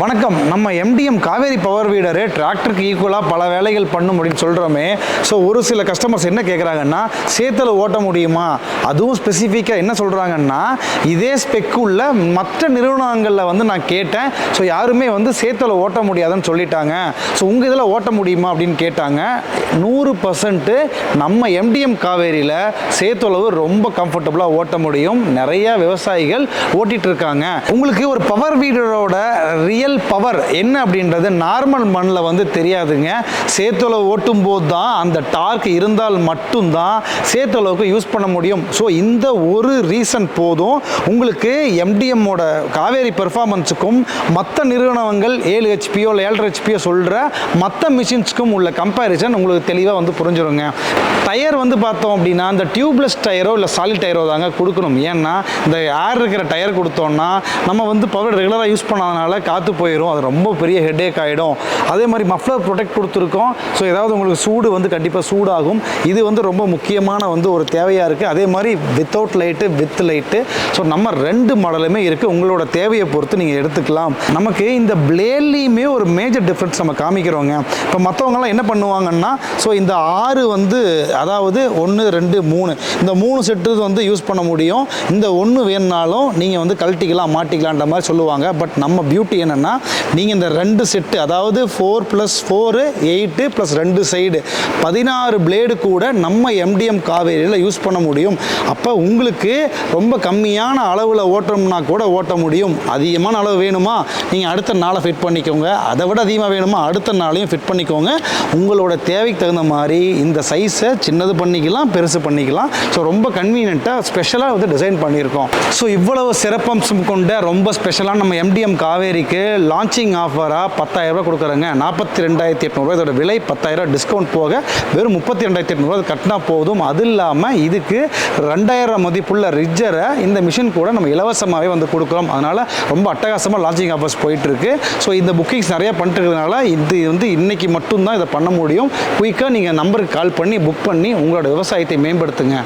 வணக்கம். நம்ம MTM Kaveri power weeder டிராக்டருக்கு ஈக்குவலாக பல வேலைகள் பண்ணும் அப்படின்னு சொல்கிறோமே. ஸோ ஒரு சில கஸ்டமர்ஸ் என்ன கேட்குறாங்கன்னா, சேத்துல ஓட்ட முடியுமா? அதுவும் ஸ்பெசிஃபிக்காக என்ன சொல்கிறாங்கன்னா, இதே ஸ்பெக்கு உள்ள மற்ற நிறுவனங்களில் வந்து நான் கேட்டேன். ஸோ யாருமே வந்து சேத்துல ஓட்ட முடியாதுன்னு சொல்லிட்டாங்க. ஸோ உங்கள் இதில் ஓட்ட முடியுமா அப்படின்னு கேட்டாங்க. 100% நம்ம எம்டிஎம் காவேரியில் சேத்தளவு ரொம்ப கம்ஃபர்டபுளாக ஓட்ட முடியும். நிறைய விவசாயிகள் ஓட்டிகிட்டு இருக்காங்க. உங்களுக்கு ஒரு பவர் வீடரோட ரியல் பவர் என்ன அப்படின்றது நார்மல் மண்ணில் வந்து தெரியாதுங்க. சேத்துல ஓட்டும் போது தான் அந்த டார்க் இருந்தால் மட்டும்தான் சேத்தளவுக்கு யூஸ் பண்ண முடியும். ஸோ இந்த ஒரு ரீசன் போதும் உங்களுக்கு எம்டிஎம்மோட காவேரி பெர்ஃபார்மன்ஸுக்கும் மற்ற நிறுவனங்கள் 7 ஹெச்பியோ இல்லை 7.5 ஹெச்பியோ சொல்கிற மற்ற மிஷின்ஸுக்கும் உள்ள கம்பேரிசன் உங்களுக்கு தெளிவாக வந்து புரிஞ்சிருங்க. டயர் வந்து பார்த்தோம் அப்படின்னா இந்த டியூப்லெஸ் டயரோ இல்லை சாலிட் டயரோ தாங்க கொடுக்கணும். ஏன்னா இந்த ஏர் இருக்கிற டயர் கொடுத்தோம்னா நம்ம வந்து பவர் ரெகுலராக யூஸ் பண்ணாதனால காற்று போயிடும். அது ரொம்ப பெரிய ஹெட்டேக் ஆகிடும். அதே மாதிரி மஃப்ளர் ப்ரொடெக்ட் கொடுத்துருக்கோம். ஸோ ஏதாவது உங்களுக்கு சூடு வந்து கண்டிப்பாக சூடாகும். இது வந்து ரொம்ப முக்கியமான வந்து ஒரு தேவையாக இருக்குது. அதே மாதிரி without light with light. So நம்ம 2 மாடலுமே இருக்குது. உங்களோட தேவையை பொறுத்து நீங்கள் எடுத்துக்கலாம். நமக்கு இந்த பிளேட்லேயுமே ஒரு மேஜர் டிஃப்ரென்ஸ் நம்ம காமிக்கிறோங்க. இப்போ மற்றவங்கலாம் என்ன பண்ணுவாங்கன்னா, ஸோ இந்த 6 வந்து அதாவது 1 2 3 இந்த 3 செட்டு வந்து யூஸ் பண்ண முடியும். இந்த 1 வேணுனாலும் நீங்கள் வந்து கழட்டிக்கலாம் மாட்டிக்கலான்ற மாதிரி சொல்லுவாங்க. பட் நம்ம பியூட்டி என்னென்னா, நீங்கள் இந்த 2 செட்டு அதாவது 4 + 4 8 + 2 சைடு 16 பிளேடு கூட நம்ம எம்டிஎம் காவேரியில் யூஸ் பண்ண முடியும். அப்போ உங்களுக்கு ரொம்ப கம்மியான அளவில் ஓட்டணும்னா கூட ஓட்ட முடியும். அதிகமான அளவு வேணுமா, நீங்கள் அடுத்த நாளை ஃபிட் பண்ணிக்கோங்க. அதை விட அதிகமாக வேணுமா, அடுத்த நாளையும் ஃபிட் பண்ணிக்கோங்க. உங்களோட தேவைக்கு தகுந்த மாதிரி இந்த சைஸை சின்னது பண்ணிக்கலாம், பெருசு பண்ணிக்கலாம். ஸோ ரொம்ப கன்வீனியண்ட்டாக ஸ்பெஷலாக வந்து டிசைன் பண்ணியிருக்கோம். ஸோ இவ்வளவு சிறப்பம்சம் கொண்ட ரொம்ப ஸ்பெஷலாக நம்ம எம்டிஎம் காவேரிக்கு லான்ச்சிங் ஆஃபராக 10,000 ரூபா கொடுக்குறேங்க. 42,800 இதோட விலை 10,000 டிஸ்கவுண்ட் போக வெறும் 32,800 கட்டினா போதும். அது இல்லாமல் இதுக்கு 2,000 மதிப்புள்ள ரிஜரை இந்த மிஷின் கூட நம்ம இலவசமாகவே வந்து கொடுக்குறோம். அதனால் ரொம்ப அட்டகாசமாக லான்ச்சிங் ஆஃபர்ஸ் போயிட்டுருக்கு. ஸோ இந்த புக்கிங்ஸ் நிறையா பண்ணிட்டுருக்கிறதுனால இது வந்து இன்றைக்கி மட்டும்தான் இதை பண்ண முடியும். குயிக்காக நீங்கள் நம்பருக்கு கால் பண்ணி புக் பண்ணி உங்களோட விவசாயத்தை மேம்படுத்துங்க.